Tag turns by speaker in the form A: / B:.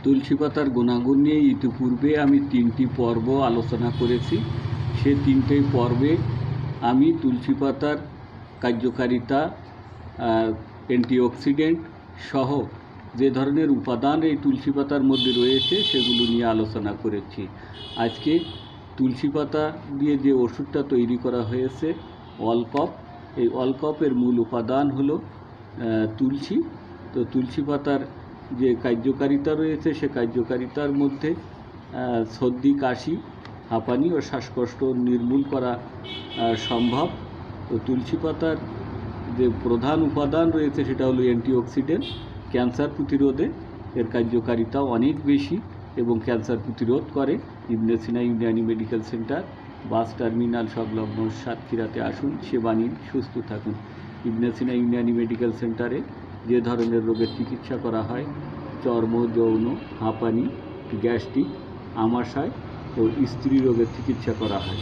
A: তুলসী পাতার গুণাগুণ নিয়ে ইতিপূর্বে আমি 3টি পর্ব আলোচনা করেছি। সে 3টে পর্বে আমি তুলসী পাতার কার্যকারিতা, অ্যান্টিঅক্সিডেন্ট সহ যে ধরনের উপাদান এই তুলসী পাতার মধ্যে রয়েছে সেগুলো নিয়ে আলোচনা করেছি। আজকে তুলসী পাতা দিয়ে যে ওষুধটা তৈরি করা হয়েছে অলকপ, এই অলকপের মূল উপাদান হলো তুলসী। তো তুলসী পাতার যে কার্যকারিতা রয়েছে সে কার্যকারিতার মধ্যে সর্দি, কাশি, হাঁপানি ও শ্বাসকষ্ট নির্মূল করা সম্ভব। তো তুলসী পাতার যে প্রধান উপাদান রয়েছে সেটা হলো অ্যান্টিঅক্সিডেন্ট। ক্যান্সার প্রতিরোধে এর কার্যকারিতাও অনেক বেশি এবং ক্যান্সার প্রতিরোধ করে। Ibn Sina Unani medical centre, bus terminal সংলগ্ন সাতক্ষীরাতে আসুন, সেবা নিন, সুস্থ থাকুন। ইবনে সিনা ইউনানি মেডিকেল সেন্টারে যে ধরনের রোগের চিকিৎসা করা হয়, চর্ম, যৌন, হাঁপানি, গ্যাস্ট্রিক, আমাশয় ও স্ত্রী রোগের চিকিৎসা করা হয়।